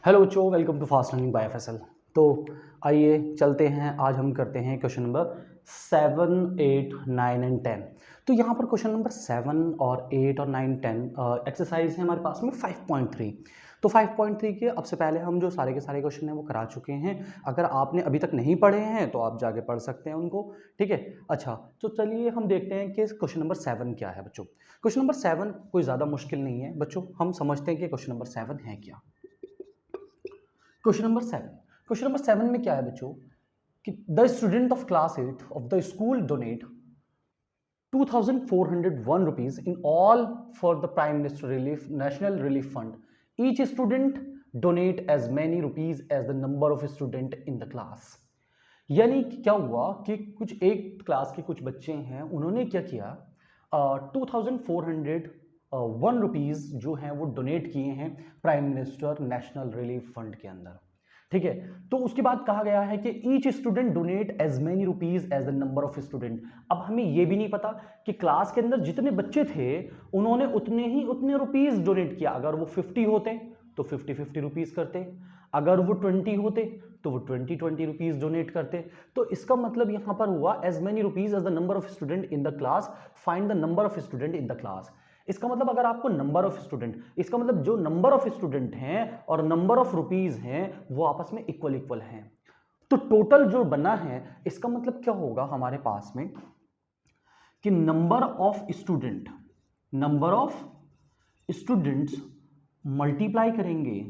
Hello बच्चों, welcome to fast learning by FSL. तो आइए चलते हैं, आज हम करते हैं क्वेश्चन नंबर 7, 8, 9 एंड 10। तो यहाँ पर क्वेश्चन नंबर 7 और 8 और 9, 10 एक्सरसाइज है हमारे पास में 5.3। तो 5.3 के अब से पहले हम जो सारे के सारे क्वेश्चन हैं वो करा चुके हैं। अगर आपने अभी तक नहीं पढ़े हैं तो आप जाके पढ़ सकते हैं उनको, ठीक है। अच्छा, तो चलिए हम देखते हैं कि क्वेश्चन नंबर 7 क्या है बच्चों। क्वेश्चन नंबर 7 कोई ज़्यादा मुश्किल नहीं है बच्चों, हम समझते हैं कि क्वेश्चन नंबर 7 है क्या। क्वेश्चन नंबर 7 में क्या है बच्चों कि the student of class 8 of the school donate 2401 rupees in all for the Prime Minister Relief National Relief Fund. Each student donate as many rupees as the number of student in the class. यानी क्या हुआ कि कुछ एक class के कुछ बच्चे हैं, उन्होंने क्या किया 2401 रुपीज़ जो हैं वो डोनेट किए हैं prime minister national relief fund के अंदर, ठीक है। तो उसके बाद कहा गया है कि each student donate as many rupees as the number of student. अब हमें यह भी नहीं पता कि क्लास के अंदर जितने बच्चे थे उन्होंने उतने रुपीज डोनेट किया। अगर वो 50 होते तो 50 रुपीज करते, अगर वो 20 होते तो वो 20 रुपीज डोनेट करते। तो इसका मतलब यहां पर हुआ as many rupees as the number of student in the class, find the number of student in the class. इसका मतलब अगर आपको नंबर ऑफ स्टूडेंट, इसका मतलब जो नंबर ऑफ स्टूडेंट हैं और नंबर ऑफ रुपीज हैं वो आपस में इक्वल हैं। तो टोटल जो बना है इसका मतलब क्या होगा हमारे पास में कि नंबर ऑफ स्टूडेंट्स मल्टीप्लाई करेंगे,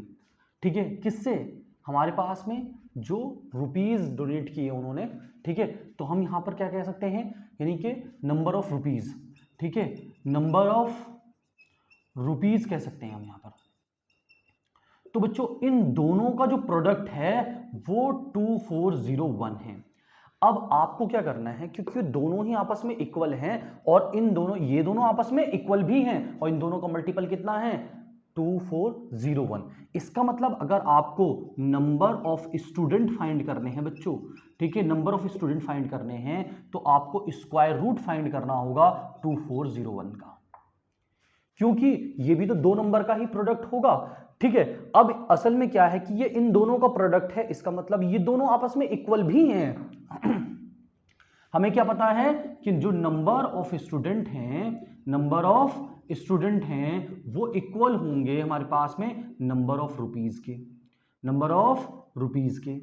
ठीक है, किससे, हमारे पास में जो रुपीज डोनेट किए उन्होंने, ठीक है। तो हम यहां पर क्या कह सकते हैं, यानी कि नंबर ऑफ रुपीज, ठीक है, नंबर ऑफ रुपीज कह सकते हैं हम यहां पर। तो बच्चों इन दोनों का जो प्रोडक्ट है वो 2401 है। अब आपको क्या करना है, क्योंकि दोनों ही आपस में इक्वल हैं और ये दोनों आपस में इक्वल भी हैं और इन दोनों का मल्टीपल कितना है 2401। इसका मतलब अगर आपको नंबर ऑफ स्टूडेंट फाइंड करने हैं बच्चों, ठीक है, नंबर ऑफ स्टूडेंट फाइंड करने हैं तो आपको स्क्वायर रूट फाइंड करना होगा 2401 का, क्योंकि ये भी तो दो नंबर का ही प्रोडक्ट होगा, ठीक है। अब असल में क्या है कि ये इन दोनों का प्रोडक्ट है, इसका मतलब ये दोनों आपस में इक्वल भी हैं। हमें क्या पता है कि जो नंबर ऑफ स्टूडेंट हैं वो इक्वल होंगे हमारे पास में नंबर ऑफ रुपीज के,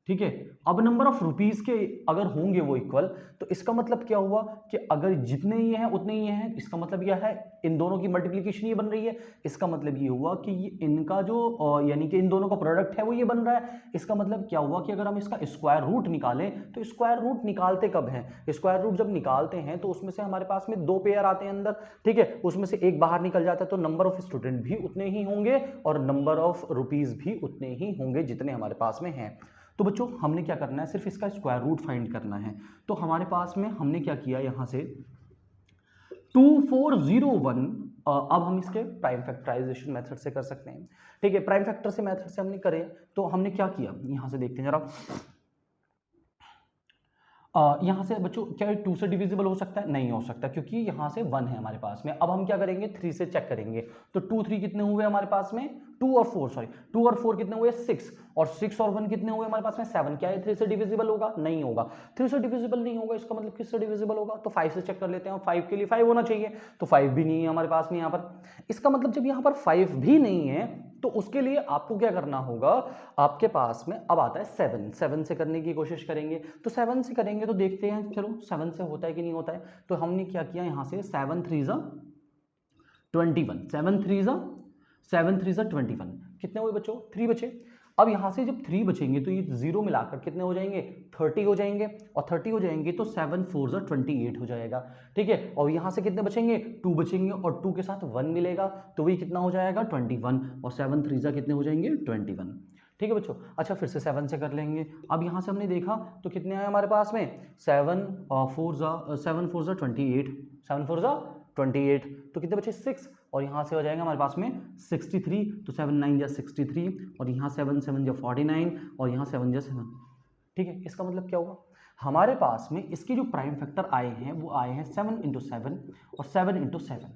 ठीक है। अब नंबर ऑफ रुपीज के अगर होंगे वो इक्वल, तो इसका मतलब क्या हुआ कि अगर जितने ये हैं उतने ये हैं, इसका मतलब यह है इन दोनों की मल्टीप्लिकेशन ये बन रही है। इसका मतलब ये हुआ कि ये इनका जो यानी कि इन दोनों का प्रोडक्ट है वो ये बन रहा है। इसका मतलब क्या हुआ कि अगर हम इसका स्क्वायर रूट निकालें, तो स्क्वायर रूट निकालते कब हैं, स्क्वायर रूट जब निकालते हैं तो उसमें से हमारे पास में दो पेयर आते हैं अंदर, ठीक है, उसमें से एक बाहर निकल जाता है, तो नंबर ऑफ स्टूडेंट भी उतने ही होंगे और नंबर ऑफ रुपीज भी उतने ही होंगे जितने हमारे पास में हैं। तो बच्चों हमने क्या करना है, सिर्फ इसका स्क्वायर रूट फाइंड करना है। तो हमारे पास में हमने क्या किया, यहां से 2401 अब हम इसके प्राइम फैक्टराइजेशन मेथड से कर सकते हैं, ठीक है। प्राइम फैक्टर से मेथड से हमने करे, तो हमने क्या किया यहां से देखते हैं जरा। यहां से बच्चों क्या 2 से डिविजिबल हो सकता है, नहीं हो सकता, क्योंकि यहां से 1 है हमारे पास में। अब हम क्या करेंगे 3 से चेक करेंगे, तो 2 3 कितने हुए हमारे पास में, 2 और 4 कितने हुए 6, और 6 और 1 कितने हुए हमारे पास में 7। क्या ये 3 से डिविजिबल होगा, नहीं होगा। 3 से डिविजिबल नहीं होगा, इसका मतलब किससे डिविजिबल होगा, तो 5 से चेक कर लेते हैं। 5 के लिए 5 होना चाहिए, तो 5 भी नहीं है हमारे पास में यहाँ पर। इसका मतलब जब यहाँ पर 5 भी नहीं है तो उसके लिए आपको क्या करना होगा, आपके पास में अब आता है 7 से करने की कोशिश करेंगे। तो 7 से करेंगे तो देखते हैं, चलो 7 से होता है कि नहीं होता है। तो हमने क्या किया यहां से 7 3 21, कितने हुए बच्चों 3 बचे। अब यहां से जब 3 बचेंगे तो ये 0 मिलाकर कितने हो जाएंगे 30 हो जाएंगे, और 30 हो जाएंगे तो 7 4 28 हो जाएगा, ठीक है। और यहां से कितने बचेंगे 2 बचेंगे, और 2 के साथ 1 मिलेगा तो वही कितना हो जाएगा 21, और 7 3 कितने हो जाएंगे 21, ठीक है बच्चों। अच्छा फिर से 7 से कर लेंगे। अब यहां से हमने देखा तो कितने आए हमारे पास में 7 4 28, 7 4 28, तो कितने बचे 6, और यहां से हो जाएगा हमारे पास में 63, तो 7 9 63, और यहाँ 7 7 49, और यहाँ 7 7, ठीक है। इसका मतलब क्या हुआ, हमारे पास में इसके जो प्राइम फैक्टर आए हैं वो आए हैं 7 × 7 और 7 × 7।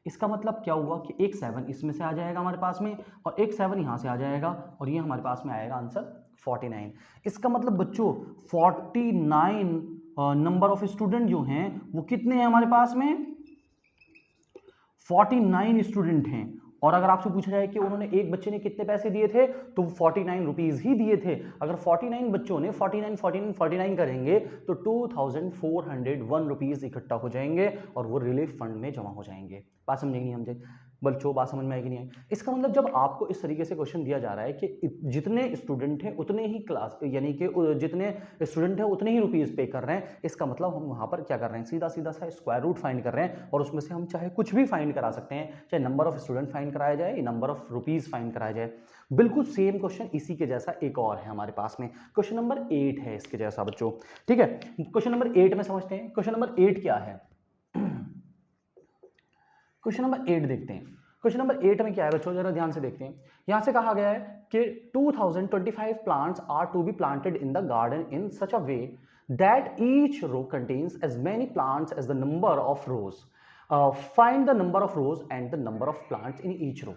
इसका मतलब क्या हुआ कि एक 7 इसमें से आ जाएगा हमारे पास में और एक 7 यहाँ से आ जाएगा और ये हमारे पास में आएगा आंसर 49। इसका मतलब बच्चों 49 नंबर ऑफ स्टूडेंट जो हैं वो कितने हैं हमारे पास में, 49 स्टूडेंट हैं। और अगर आपसे पूछा जाए कि उन्होंने एक बच्चे ने कितने पैसे दिए थे तो 49 रुपीज ही दिए थे। अगर 49 बच्चों ने 49 49 49 करेंगे तो 2401 रुपीज इकट्ठा हो जाएंगे और वो रिलीफ फंड में जमा हो जाएंगे। बात समझेंगे नहीं हमसे बच्चों, बात समझ में आएगी नहीं आई? इसका मतलब जब आपको इस तरीके से क्वेश्चन दिया जा रहा है कि जितने स्टूडेंट हैं उतने ही क्लास यानी कि जितने स्टूडेंट हैं उतने ही रुपीज पे कर रहे हैं, इसका मतलब हम वहां पर क्या कर रहे हैं, सीधा सीधा सा स्क्वायर रूट फाइंड कर रहे हैं और उसमें से हम चाहे कुछ भी फाइंड करा सकते हैं, चाहे नंबर ऑफ स्टूडेंट फाइंड कराया जाए, नंबर ऑफ रुपीज फाइंड कराया जाए। बिल्कुल सेम क्वेश्चन इसी के जैसा एक और है हमारे पास में, क्वेश्चन नंबर 8 है इसके जैसा बच्चों। ठीक है, क्वेश्चन नंबर 8 में समझते हैं। क्वेश्चन नंबर 8 क्या है, क्वेश्चन नंबर 8 देखते हैं। क्वेश्चन नंबर 8 में क्या है बच्चों, जरा ध्यान से देखते हैं। यहां से कहा गया है कि 2025 plants are to be planted in the garden in such a way that each row contains as many plants as the number of rows. Find the number of rows and the number of plants in each row.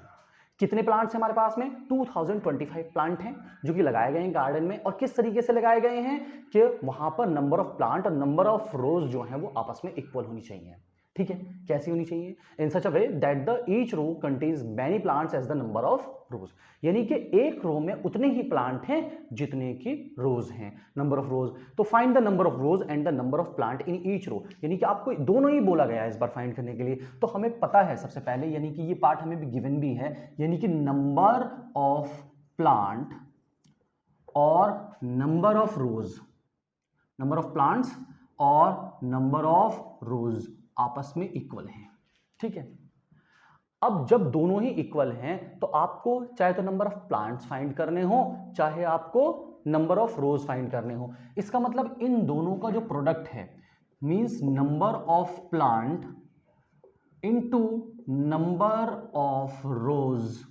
कितने plants हैं हमारे पास में, 2025 plant हैं जो कि लगाए गए हैं गार्डन में, और किस तरीके से लगाए गए हैं कि वहां पर नंबर ऑफ प्लांट और नंबर ऑफ रोज जो है वो आपस में इक्वल होनी चाहिए। ठीक है, कैसी होनी चाहिए, in such a way that the each row contains many plants as the number of rows, यानी कि एक रो में उतने ही प्लांट हैं जितने की रोज हैं, नंबर ऑफ रोज। तो find the number of rows and the number of plant in each row, यानी कि आपको दोनों ही बोला गया है इस बार फाइंड करने के लिए। तो हमें पता है सबसे पहले, यानी कि ये पार्ट हमें भी गिवन भी है, यानी कि नंबर ऑफ प्लांट और number of rose, number of plants और नंबर ऑफ रोज आपस में इक्वल हैं। ठीक है, अब जब दोनों ही इक्वल हैं तो आपको चाहे तो नंबर ऑफ प्लांट्स फाइंड करने हो, चाहे आपको नंबर ऑफ रोज फाइंड करने हो। इसका मतलब इन दोनों का जो प्रोडक्ट है means number of plant into number of रोज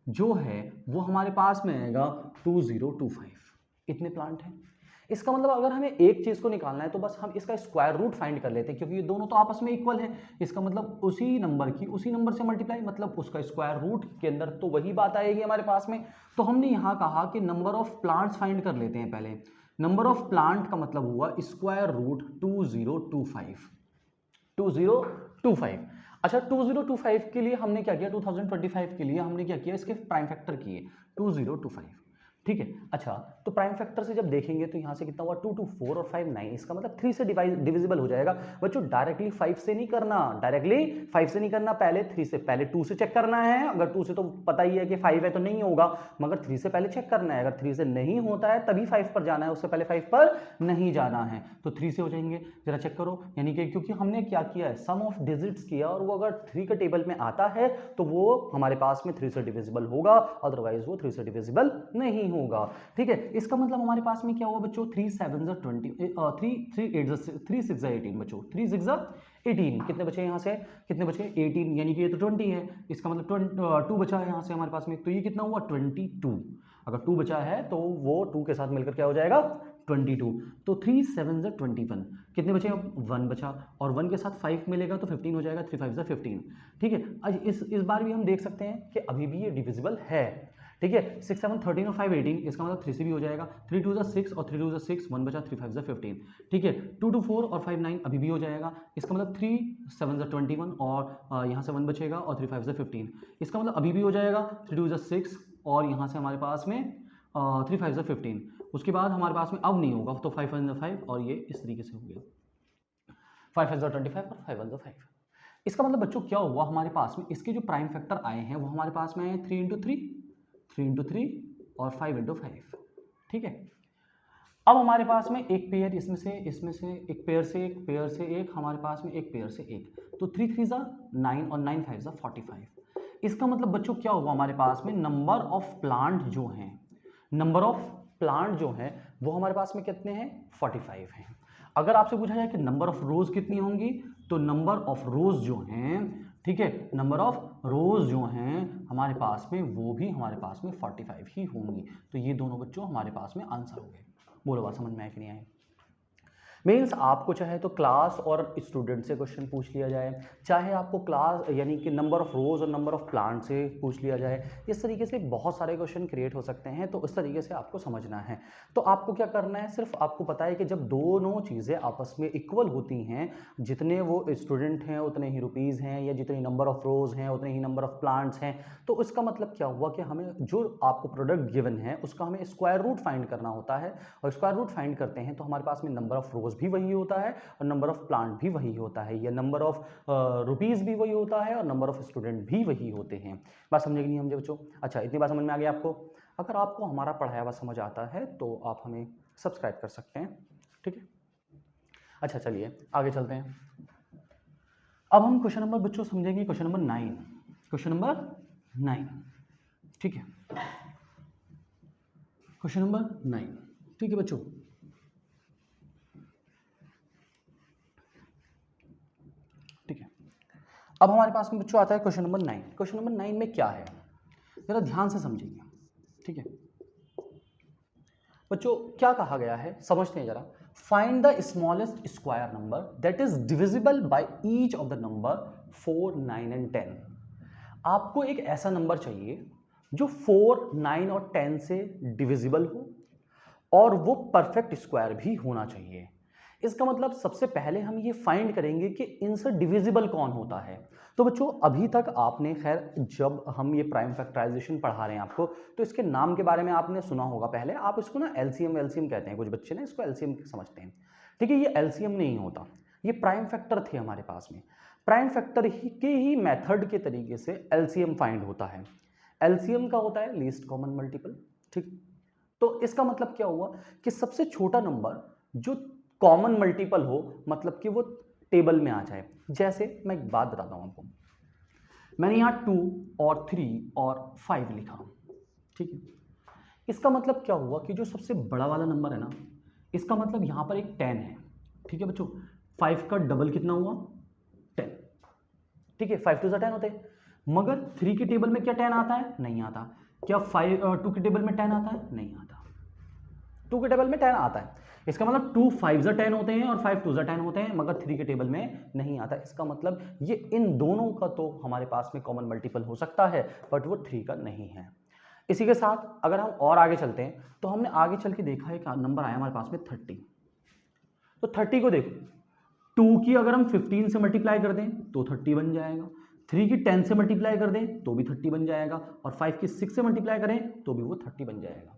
जो है वो हमारे पास में आएगा 2025। इतने प्लांट हैं। इसका मतलब अगर हमें एक चीज को निकालना है तो बस हम इसका स्क्वायर रूट फाइंड कर लेते हैं, क्योंकि ये दोनों तो आपस में इक्वल है। इसका मतलब उसी नंबर की उसी नंबर से मल्टीप्लाई, मतलब उसका स्क्वायर रूट के अंदर तो वही बात आएगी हमारे पास में। तो हमने यहां कहा कि नंबर ऑफ प्लांट्स फाइंड कर लेते हैं पहले। नंबर ऑफ प्लांट का मतलब हुआ स्क्वायर रूट 2025। 2025। अच्छा, 2025 के लिए हमने क्या किया, 2025 के लिए हमने क्या किया, इसके प्राइम फैक्टर किए 2025। ठीक है, अच्छा तो प्राइम फैक्टर से जब देखेंगे तो यहां से कितना हुआ 2 2 4 और 5 9, इसका मतलब 3 से डिविजिबल हो जाएगा। बच्चों डायरेक्टली 5 से नहीं करना, डायरेक्टली 5 से नहीं करना, पहले 3 से, पहले 2 से चेक करना है। अगर 2 से तो पता ही है कि 5 है तो नहीं होगा, मगर 3 से पहले चेक करना है। अगर 3 से नहीं होता है तभी 5 पर जाना है, उससे पहले 5 पर नहीं जाना है। तो 3 से हो जाएंगे, जरा चेक करो। यानी कि क्योंकि हमने क्या किया है, सम ऑफ डिजिट्स किया, और वो अगर 3 के टेबल में आता है तो वो हमारे पास में 3 से डिविजिबल होगा, अदरवाइज वो 3 से डिविजिबल नहीं होगा। ठीक है, इसका मतलब हमारे पास में क्या हुआ बच्चों, 3 7 20, 3 8 3 6 18 बच्चों, 3 6 18, कितने बचे यहाँ से, कितने बचे 18, यानी कि ये तो 20 है। इसका मतलब 2 बचा है यहाँ से हमारे पास में, तो ये कितना हुआ 22। अगर 2 बचा है तो वो 2 के साथ मिलकर क्या हो जाएगा 22। तो 3 7 21, कितने बचे, 1 बचा, और 1 के साथ 5 मिलेगा तो 15 हो जाएगा, 3 5 15। ठीक है, आज इस बार भी हम देख सकते हैं कि अभी भी ये डिविजिबल है। ठीक है, 6 7 13 और 5 18, इसका मतलब 3 से भी हो जाएगा, 3 2 6 और 3 2 6, 1 बचा, 3 5 15। ठीक है, 2 2 4 और 5 9 अभी भी हो जाएगा। इसका मतलब 3 7 21 और यहाँ से 1 बचेगा और 3 5 15, इसका मतलब अभी भी हो जाएगा, 3 2 6 और यहाँ से हमारे पास में 3 5 15। उसके बाद हमारे पास में अब नहीं होगा, तो 5 1 5 और ये इस तरीके से हो गया, 5 5 25 और 5 1 5। इसका मतलब बच्चों क्या हुआ, हमारे पास में इसके जो प्राइम फैक्टर आए हैं वो हमारे पास में आए 3 × 3 3 × 3 और 5 × 5। ठीक है, अब हमारे पास में एक पेयर इसमें से एक पेयर से एक पेयर से एक, हमारे पास में एक पेयर से एक, तो 3 3 9 और 9 5 45। इसका मतलब बच्चों क्या हुआ, हमारे पास में नंबर ऑफ प्लांट जो हैं, नंबर ऑफ प्लांट जो है वो हमारे पास में कितने हैं 45 हैं। अगर आपसे पूछा जाए कि नंबर ऑफ रोज कितनी होंगी, तो नंबर ऑफ रोज जो हैं, ठीक है, नंबर ऑफ रोज जो हैं हमारे पास में वो भी हमारे पास में 45 ही होंगी। तो ये दोनों बच्चों हमारे पास में आंसर हो गए। बोलो बात समझ में आए कि नहीं आए। मीन्स आपको चाहे तो क्लास और स्टूडेंट से क्वेश्चन पूछ लिया जाए, चाहे आपको क्लास यानी कि नंबर ऑफ रोज और नंबर ऑफ प्लांट से पूछ लिया जाए, इस तरीके से बहुत सारे क्वेश्चन क्रिएट हो सकते हैं। तो उस तरीके से आपको समझना है। तो आपको क्या करना है, सिर्फ आपको पता है कि जब दोनों चीज़ें आपस में इक्वल होती हैं, जितने वो स्टूडेंट हैं उतने ही रुपीज़ हैं, या जितनी नंबर ऑफ रोज हैं उतने ही नंबर ऑफ प्लांट्स हैं, तो उसका मतलब क्या हुआ कि हमें जो आपको प्रोडक्ट गिवन है उसका हमें स्क्वायर रूट फाइंड करना होता है। और स्क्वायर रूट फाइंड करते हैं तो हमारे पास में नंबर ऑफ रोज भी वही होता है और नंबर ऑफ प्लांट भी वही होता है, या नंबर ऑफ रुपीज़ भी वही होता है और नंबर ऑफ स्टूडेंट भी वही होते हैं। बात समझे कि नहीं समझे बच्चों? अच्छा, इतनी बात समझ में आ गई आपको? अगर आपको हमारा पढ़ाया हुआ समझ आता है तो आप हमें सब्सक्राइब कर सकते हैं, ठीक है? अच्छा चलिए आगे चलते हैं। अब हम क्वेश्चन नंबर बच्चों समझेंगे, क्वेश्चन नंबर 9, क्वेश्चन नंबर 9, ठीक है? क्वेश्चन नंबर 9, ठीक है बच्चों? ठीक है, अब हमारे पास में बच्चों आता है क्वेश्चन नंबर 9। क्वेश्चन नंबर 9 में क्या है, जरा ध्यान से समझिए, ठीक है बच्चों? क्या कहा गया है समझते हैं जरा। Find the smallest square number that is divisible by each of the number 4, 9 and 10। आपको एक ऐसा नंबर चाहिए जो 4, 9 और 10 से डिविजिबल हो और वो परफेक्ट स्क्वायर भी होना चाहिए। इसका मतलब सबसे पहले हम ये फाइंड करेंगे कि इनसे डिविजिबल कौन होता है। तो बच्चों अभी तक आपने खैर जब हम ये प्राइम फैक्टराइजेशन पढ़ा रहे हैं आपको, तो इसके नाम के बारे में आपने सुना होगा पहले। आप इसको ना एलसीएम कहते हैं, कुछ बच्चे ना इसको एलसीएम समझते हैं, ठीक है? ये एलसीएम नहीं होता, ये प्राइम फैक्टर थे हमारे पास में। प्राइम फैक्टर के ही मेथड के तरीके से एलसीएम फाइंड होता है। एलसीएम का होता है लीस्ट कॉमन मल्टीपल, ठीक? तो इसका मतलब क्या हुआ कि सबसे छोटा नंबर जो कॉमन मल्टीपल हो, मतलब कि वो टेबल में आ जाए। जैसे मैं एक बात बताता हूं आपको, मैंने यहां 2 और 3 और 5 लिखा, ठीक है? इसका मतलब क्या हुआ कि जो सबसे बड़ा वाला नंबर है ना, इसका मतलब यहां पर एक 10 है, ठीक है बच्चों? 5 का डबल कितना हुआ? 10, ठीक है? 5 2 10 होते हैं। मगर 3 के टेबल में क्या 10 आता है? नहीं आता। क्या 2 के टेबल में 10 आता है? नहीं आता। 2 के टेबल में 10 आता है, इसका मतलब 2 5 10 होते हैं और 5 2 10 होते हैं, मगर 3 के टेबल में नहीं आता। इसका मतलब ये इन दोनों का तो हमारे पास में कॉमन मल्टीपल हो सकता है, बट वो 3 का नहीं है। इसी के साथ अगर हम और आगे चलते हैं तो हमने आगे चल के देखा एक नंबर आया हमारे पास में 30। तो 30 को देखो, 2 की अगर हम 15 से मल्टीप्लाई कर दें तो 30 बन जाएगा, 3 की 10 से मल्टीप्लाई कर दें तो भी 30 बन जाएगा, और 5 की 6 से मल्टीप्लाई करें तो भी वो 30 बन जाएगा।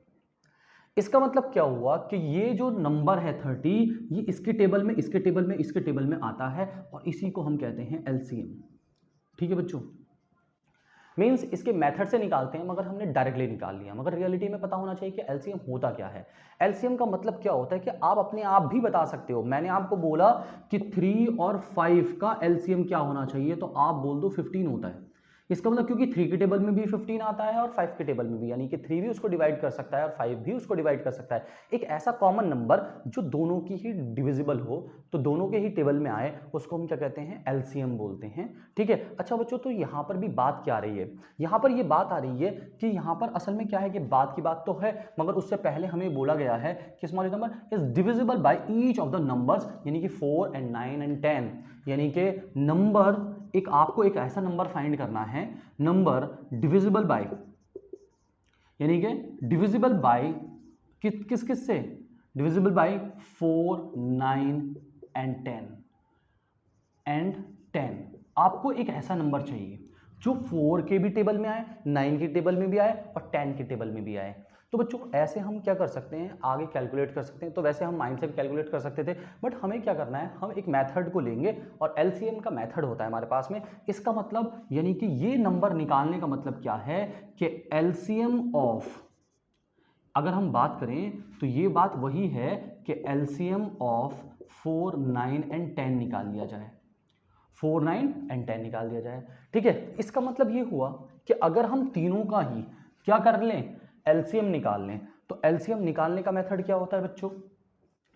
इसका मतलब क्या हुआ कि ये जो नंबर है 30, ये इसके टेबल में, इसके टेबल में, इसके टेबल में आता है, और इसी को हम कहते हैं एलसीएम, ठीक है बच्चों? मींस इसके मेथड से निकालते हैं, मगर हमने डायरेक्टली निकाल लिया। मगर रियलिटी में पता होना चाहिए कि एलसीएम होता क्या है। एलसीएम का मतलब क्या होता है कि आप अपने आप भी बता सकते हो। मैंने आपको बोला कि 3 और 5 का एलसीएम क्या होना चाहिए, तो आप बोल दो 15 होता है। इसका मतलब क्योंकि 3 के टेबल में भी 15 आता है और 5 के टेबल में भी, यानी कि 3 भी उसको डिवाइड कर सकता है और 5 भी उसको डिवाइड कर सकता है। एक ऐसा कॉमन नंबर जो दोनों की ही डिविजिबल हो, तो दोनों के ही टेबल में आए, उसको हम क्या कहते हैं? एलसीएम बोलते हैं, ठीक है? अच्छा बच्चों, तो यहाँ पर भी बात क्या आ रही है? यहाँ पर ये बात आ रही है कि यहाँ पर असल में क्या है कि बात की बात तो है, मगर उससे पहले हमें बोला गया है कि small number is divisible by each of the numbers, यानी कि 4 and 9 and 10, यानी कि नंबर एक, आपको एक ऐसा नंबर फाइंड करना है, नंबर डिविजिबल बाय, यानी कि डिविजिबल बाय किस किस से? Divisible by 4, 9 and 10। आपको एक ऐसा नंबर चाहिए जो 4 के भी टेबल में आए, 9 के टेबल में भी आए और 10 के टेबल में भी आए। तो बच्चों ऐसे हम क्या कर सकते हैं, आगे कैलकुलेट कर सकते हैं। तो वैसे हम माइंड से भी कैलकुलेट कर सकते थे, बट हमें क्या करना है, हम एक मेथड को लेंगे, और एलसीएम का मेथड होता है हमारे पास में। इसका मतलब यानी कि ये नंबर निकालने का मतलब क्या है कि एलसीएम ऑफ, अगर हम बात करें तो ये बात वही है कि एलसीएम ऑफ 4, 9 and 10 निकाल लिया जाए, 4, 9 and 10 निकाल दिया जाए, ठीक है? इसका मतलब ये हुआ कि अगर हम तीनों का ही क्या कर लें, एलसीएम निकाल लें, तो एलसीएम निकालने का मेथड क्या होता है बच्चों?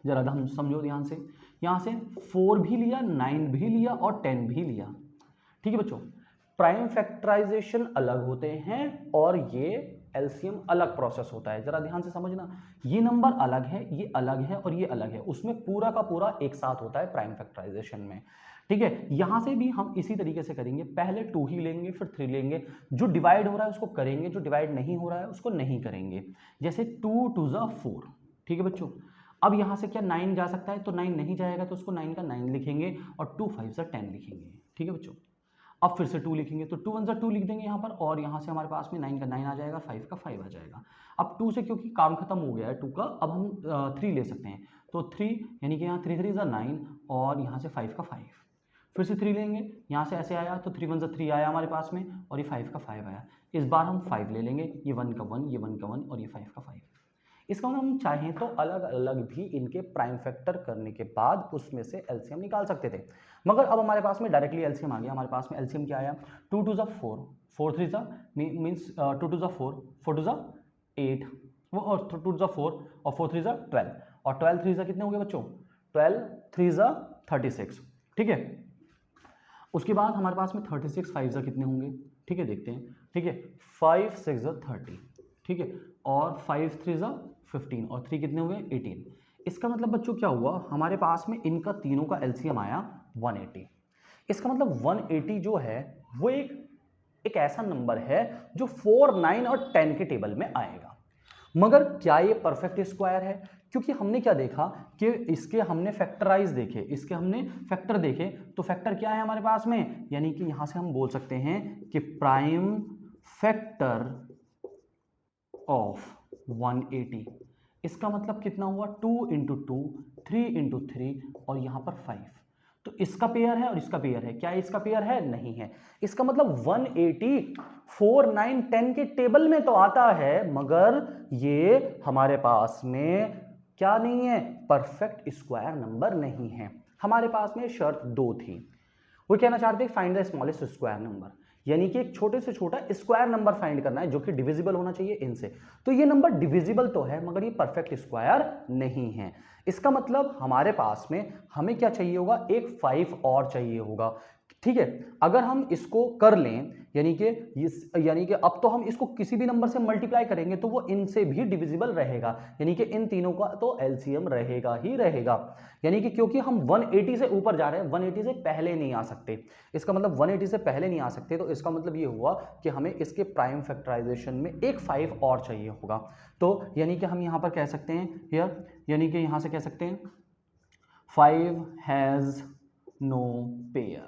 जरा हम समझो ध्यान से। यहां से 4 भी लिया, 9 भी लिया और 10 भी लिया, ठीक है बच्चों? प्राइम फैक्टराइजेशन अलग होते हैं और ये एलसीएम अलग प्रोसेस होता है। जरा ध्यान से समझना, ये नंबर अलग है, ये अलग है और ये अलग है, उसमें पूरा का पूरा एक साथ होता है प्राइम फैक्टराइजेशन में। ठीक है, यहां से भी हम इसी तरीके से करेंगे, पहले 2 ही लेंगे फिर 3 लेंगे, जो डिवाइड हो रहा है उसको करेंगे, जो डिवाइड नहीं हो रहा है उसको नहीं करेंगे। जैसे 2 2 ज़ा 4, ठीक है बच्चों। अब यहां से क्या 9 जा सकता है, तो 9 नहीं जाएगा तो उसको 9 का 9 लिखेंगे और 2 5 ज़ा 10 लिखेंगे। ठीक है बच्चों, अब फिर से 2 लिखेंगे तो 2 1 ज़ा 2 लिख देंगे यहाँ पर, और यहाँ से हमारे पास में 9 का 9 आ जाएगा, 5 का 5 आ जाएगा। अब 2 से क्योंकि काम खत्म हो गया है 2 का, अब हम 3 ले सकते हैं, तो 3 यानी कि यहाँ 3 3 ज़ा 9 और यहाँ से 5 का 5, फिर से 3 लेंगे, यहाँ से ऐसे आया तो 3 1 ज़ा 3 आया हमारे पास में, और ये 5 का 5 आया। इस बार हम 5 ले लेंगे, ये 1 का 1, ये 1 का 1 और ये 5 का 5। इसका मतलब हम चाहें तो अलग अलग भी इनके प्राइम फैक्टर करने के बाद उसमें से एलसीएम निकाल सकते थे, मगर अब हमारे पास में डायरेक्टली एलसीएम आ गया। हमारे पास में एलसीएम क्या आया, 2 2 ज़ा 4, 4 3 ज़ा मीन्स 2 2 ज़ा 4, 4 2 ज़ा 8, वो और 2 ज़ा 4 और 4 3 ज़ा 12, और 12 3 ज़ा कितने हो गए बच्चों, 12 3 ज़ा 36। ठीक है, उसके बाद हमारे पास में 36 5 ज़ा कितने होंगे, ठीक है देखते हैं। ठीक है, 5 6 ज़ा 30, ठीक है, और 5 3 ज़ा 15 और 3 कितने हुए 18। इसका मतलब बच्चों क्या हुआ, हमारे पास में इनका तीनों का एलसीएम आया 180। इसका मतलब 180 जो है वो एक ऐसा नंबर है जो 4 9 और 10 के टेबल में आएगा। मगर क्या ये परफेक्ट स्क्वायर है, क्योंकि हमने क्या देखा कि इसके हमने फैक्टराइज देखे, इसके हमने फैक्टर देखे, तो फैक्टर क्या है हमारे पास में, यानी कि यहां से हम बोल सकते हैं कि प्राइम फैक्टर ऑफ 180। इसका मतलब कितना हुआ, 2 × 2 3 × 3 और यहां पर 5। तो इसका पेयर है और इसका पेयर है, क्या इसका पेयर है, नहीं है। इसका मतलब 180 4 9 10 के टेबल में तो आता है, मगर ये हमारे पास में क्या नहीं है, परफेक्ट स्क्वायर नंबर नहीं है। हमारे पास में शर्त 2 थी, वो कहना चाहते हैं find the smallest square number, यानी कि एक छोटे से छोटा स्क्वायर नंबर फाइंड करना है जो कि डिविजिबल होना चाहिए इनसे। तो ये नंबर डिविजिबल तो है मगर ये परफेक्ट स्क्वायर नहीं है। इसका मतलब हमारे पास में हमें क्या चाहिए होगा, एक 5 और चाहिए होगा। ठीक है, अगर हम इसको कर लें, यानी कि अब तो हम इसको किसी भी नंबर से मल्टीप्लाई करेंगे तो वो इनसे भी डिविजिबल रहेगा, यानी कि इन तीनों का तो एलसीएम रहेगा ही रहेगा। यानी कि क्योंकि हम 180 से ऊपर जा रहे हैं, 180 से पहले नहीं आ सकते। इसका मतलब 180 से पहले नहीं आ सकते, तो इसका मतलब ये हुआ कि हमें इसके प्राइम फैक्टराइजेशन में एक 5 और चाहिए होगा। तो यानी कि हम यहाँ पर कह सकते हैं हियर, यानी कि यहाँ से कह सकते हैं 5 हैज़ नो पेयर।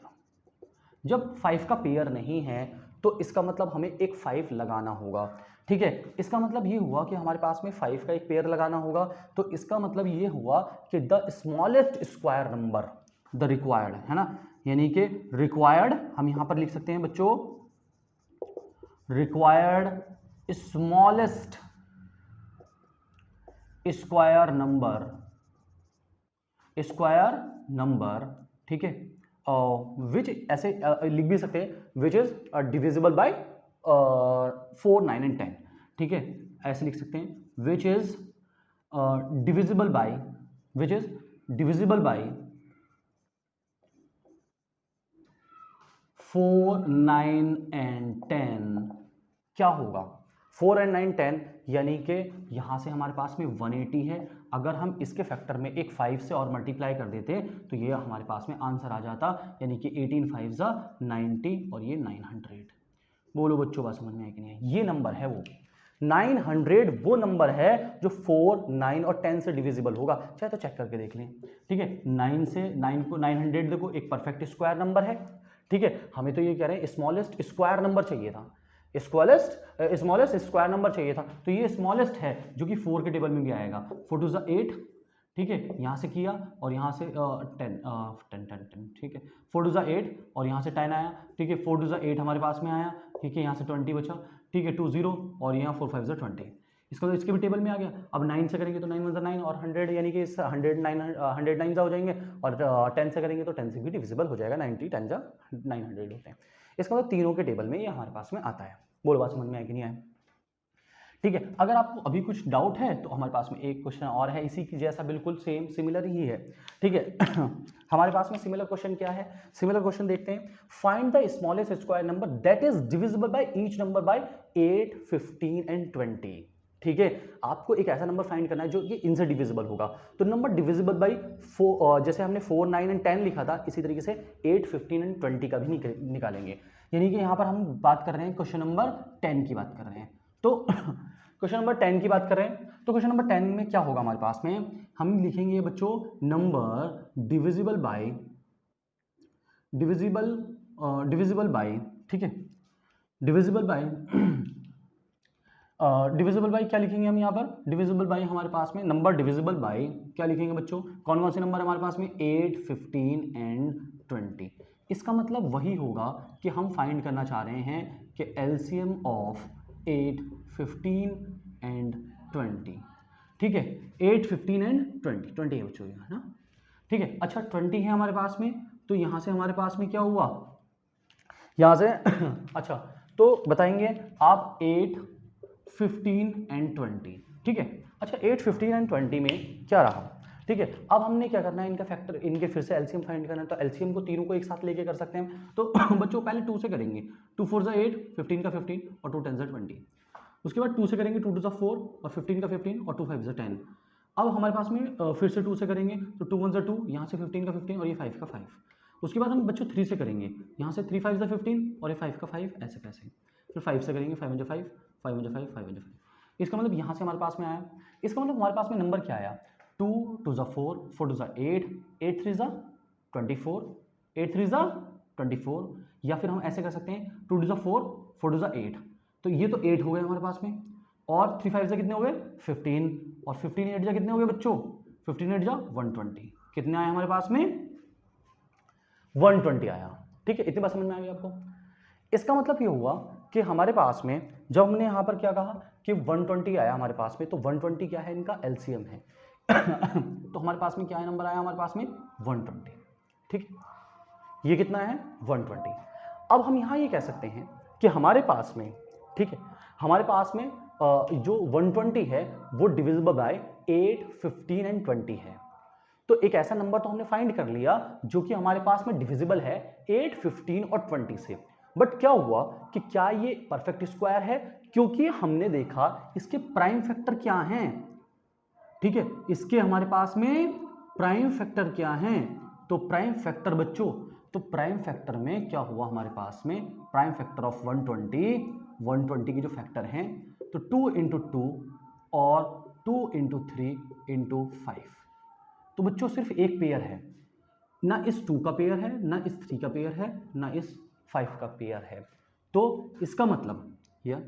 जब 5 का पेयर नहीं है तो इसका मतलब हमें एक 5 लगाना होगा। ठीक है, इसका मतलब ये हुआ कि हमारे पास में 5 का एक पेयर लगाना होगा। तो इसका मतलब ये हुआ कि the smallest square number, the required, है ना, यानी कि रिक्वायर्ड हम यहां पर लिख सकते हैं बच्चों, रिक्वायर्ड स्मॉलेस्ट स्क्वायर नंबर, ठीक है, विच ऐसे लिख भी सकते हैं which is divisible by 4 9 and 10। ठीक है, ऐसे लिख सकते हैं which is divisible by 4 9 and 10। क्या होगा 4 और 9 10, यानी कि यहां से हमारे पास में 180 है। अगर हम इसके फैक्टर में एक 5 से और मल्टीप्लाई कर देते तो ये हमारे पास में आंसर आ जाता, यानी कि 18 5 ज़ा 90 और ये 900। बोलो बच्चों बात समझ में है कि नहीं है, ये नंबर है वो 900, वो नंबर है जो 4 9 और 10 से डिविजिबल होगा। चाहे तो चेक करके देख लें। ठीक है, 9 से 9 को 900 देखो एक परफेक्ट स्क्वायर नंबर है। ठीक है, हमें तो ये कह रहे हैं स्मॉलेस्ट स्क्वायर नंबर चाहिए था, स्मॉलेस्ट स्क्वायर नंबर चाहिए था, तो ये स्मॉलेस्ट है जो कि 4 के टेबल में भी आएगा। 4 2 ज़ा 8, ठीक है, यहाँ से किया और यहाँ से 10, ठीक है, 4 2 ज़ा 8 और यहाँ से 10 आया। ठीक है, 4 2 ज़ा 8 हमारे पास में आया। ठीक है, यहाँ से 20 बचा। ठीक है, 2 0 और यहाँ 4 5 ज़ा 20, इसका तो इसके भी टेबल में आ गया। अब 9 से करेंगे तो 9 1 ज़ा 9 और 100, यानी कि इस 109 ज़ा हो जाएंगे, और 10 से करेंगे तो 10 से भी डिविजिबल हो जाएगा, 90 10 ज़ा 900 होते हैं। इसका मतलब तीनों के टेबल में ये हमारे पास में आता है। बोलो बात समझ में आया कि नहीं आया। ठीक है। अगर आपको अभी कुछ डाउट है तो हमारे पास में एक क्वेश्चन और है इसी की जैसा, बिल्कुल सेम सिमिलर ही है, ठीक है। हमारे पास में सिमिलर क्वेश्चन क्या है, सिमिलर क्वेश्चन देखते हैं। Find the smallest square number that is divisible by each number by 8, 15 and 20। ठीक है, आपको एक ऐसा नंबर फाइंड करना है जो कि इनसे डिविजिबल होगा। तो नंबर डिविजिबल बाई 4, जैसे हमने 4, 9 एंड 10 लिखा था, इसी तरीके से 8, 15 एंड 20 का भी निकालेंगे। यानी कि यहाँ पर हम बात कर रहे हैं क्वेश्चन नंबर 10 की बात कर रहे हैं। तो क्वेश्चन नंबर 10 की बात कर रहे हैं, तो क्वेश्चन नंबर 10 में क्या होगा हमारे पास में, हम लिखेंगे बच्चों नंबर डिविजिबल बाय ठीक है, डिविजिबल बाय डिविजिबल बाई क्या लिखेंगे हम यहाँ पर, डिविजिबल बाई हमारे पास में नंबर डिविजिबल बाई क्या लिखेंगे बच्चों, कौन कौन से नंबर हमारे पास में 8, 15 एंड 20। इसका मतलब वही होगा कि हम फाइंड करना चाह रहे हैं कि एलसीएम ऑफ 8, 15 एंड 20। ठीक है, 8, 15 एंड 20 है बच्चों, है ना। ठीक है, अच्छा 20 है हमारे पास में, तो यहाँ से हमारे पास में क्या हुआ, यहाँ से अच्छा तो बताएंगे आप 8, 15 एंड 20। ठीक है, अच्छा 8, 15 एंड 20 में क्या रहा। ठीक है, अब हमने क्या करना है, इनका फैक्टर, इनके फिर से एलसीएम फाइंड करना है। तो एलसीएम को तीनों को एक साथ लेके कर सकते हैं। तो बच्चों पहले 2 से करेंगे, 2 4 ज़ा 8, 15 का 15 और 2 10 ज़ा 20। उसके बाद 2 से करेंगे, 2 2 ज़ा 4 और 15 का 15 और 2 5 ज़ा 10। अब हमारे पास में फिर से 2 से करेंगे, तो 2 1 ज़ा 2, यहाँ से 15 का 15 और ये 5 का 5। उसके बाद हम बच्चों 3 से करेंगे, यहाँ से 3 5 ज़ा 15 और ये 5 का 5, ऐसे कैसे। फिर 5 से करेंगे, 5 1 ज़ा 5, 5 1 ज़ा 5, 5 1 ज़ा 5। इसका मतलब यहाँ से हमारे पास में आया, इसका मतलब हमारे पास में नंबर क्या आया, 2 2 ज़ा 4, 4 2 ज़ा 8, 8 3 ज़ा 24, 8 3 ज़ा 24। या फिर हम ऐसे कर सकते हैं 2 2 ज़ा 4, 4 2 ज़ा 8। तो ये तो 8 हो गए हमारे पास में, और 3 5 ज़ा कितने हो गए 15, और 15 8 ज़ा कितने हो गए बच्चों, 15 8 ज़ा 120। कितने आए हमारे पास में, 120 आया। ठीक है, इतनी बात समझ में आ गई आपको। इसका मतलब ये हुआ कि हमारे पास में जब हमने यहाँ पर क्या कहा कि 120 आया हमारे पास में, तो 120 क्या है, इनका एलसीएम है। तो हमारे पास में क्या है, नंबर आया हमारे पास में 120। ठीक है, ये कितना है 120। अब हम यहाँ ये कह सकते हैं कि हमारे पास में, ठीक है, हमारे पास में जो 120 है वो डिविजिबल बाय 8, 15 एंड 20 है। तो एक ऐसा नंबर तो हमने फाइंड कर लिया जो कि हमारे पास में डिविजिबल है 8, 15 और 20 से। बट क्या हुआ कि क्या ये परफेक्ट स्क्वायर है, क्योंकि हमने देखा इसके प्राइम फैक्टर क्या हैं। ठीक है, इसके हमारे पास में प्राइम फैक्टर क्या हैं, तो प्राइम फैक्टर बच्चों, तो प्राइम फैक्टर में क्या हुआ हमारे पास में, प्राइम फैक्टर ऑफ 120 के जो फैक्टर हैं, तो 2 इंटू 2 और 2 इंटू 3 इंटू 5। तो बच्चों सिर्फ एक पेयर है, ना इस 2 का पेयर है, ना इस 3 का पेयर है, ना इस 5 का पेयर है। तो इसका मतलब यह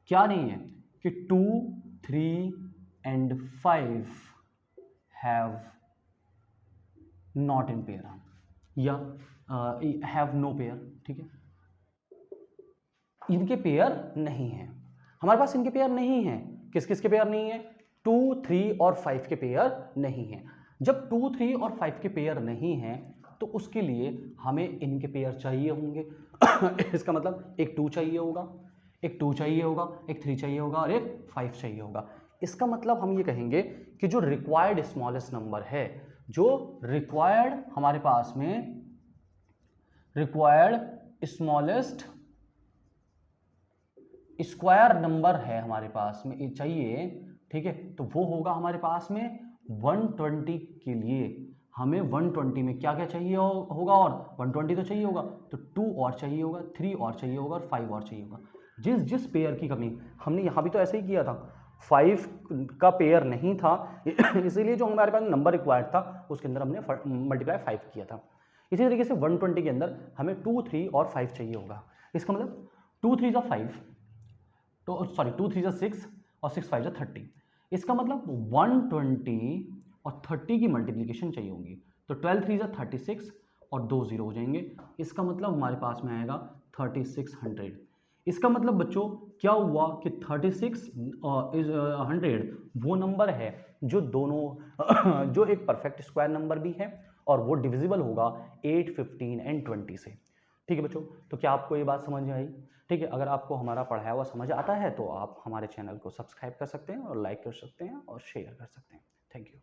क्या नहीं है कि 2, 3 and 5 have not in pair, या हैव नो पेयर। ठीक है, इनके पेयर नहीं है हमारे पास, इनके पेयर नहीं है। किस किस के पेयर नहीं है, 2, 3 और 5 के पेयर नहीं है। जब 2, 3 और 5 के पेयर नहीं है तो उसके लिए हमें इनके पेयर चाहिए होंगे। इसका मतलब एक 2 चाहिए होगा, एक 2 चाहिए होगा, एक 3 चाहिए होगा और एक 5 चाहिए होगा। इसका मतलब हम ये कहेंगे कि जो रिक्वायर्ड स्मॉलेस्ट नंबर है, जो रिक्वायर्ड हमारे पास में रिक्वायर्ड स्मॉलेस्ट स्क्वायर नंबर है हमारे पास में ये चाहिए, ठीक है, तो वो होगा हमारे पास में 120 के लिए हमें 120 में क्या क्या चाहिए होगा, और 120 तो चाहिए होगा, तो 2 और चाहिए होगा, 3 और चाहिए होगा और 5 और चाहिए होगा। जिस जिस पेयर की कमी, हमने यहाँ भी तो ऐसे ही किया था, 5 का पेयर नहीं था इसीलिए जो हमारे पास नंबर रिक्वायर्ड था उसके अंदर हमने मल्टीप्लाई 5 किया था। इसी तरीके से 120 के अंदर हमें 2, 3 और 5 चाहिए होगा। इसका मतलब 2 3 ज़ा 5, तो सॉरी 2 3 ज़ा 6 और 6 5 ज़ा 30। इसका मतलब 120 और 30 की मल्टीप्लिकेशन चाहिए होगी, तो 12 3 ज़ा 36 और 2 0 हो जाएंगे। इसका मतलब हमारे पास में आएगा 3600। इसका मतलब बच्चों क्या हुआ कि 3600 वो नंबर है जो दोनों जो एक परफेक्ट स्क्वायर नंबर भी है और वो डिविजिबल होगा 8, 15 एंड 20 से। ठीक है बच्चों, तो क्या आपको ये बात समझ में आई? ठीक है, अगर आपको हमारा पढ़ाया हुआ समझ आता है तो आप हमारे चैनल को सब्सक्राइब कर सकते हैं और लाइक कर सकते हैं और शेयर कर सकते हैं। Thank you.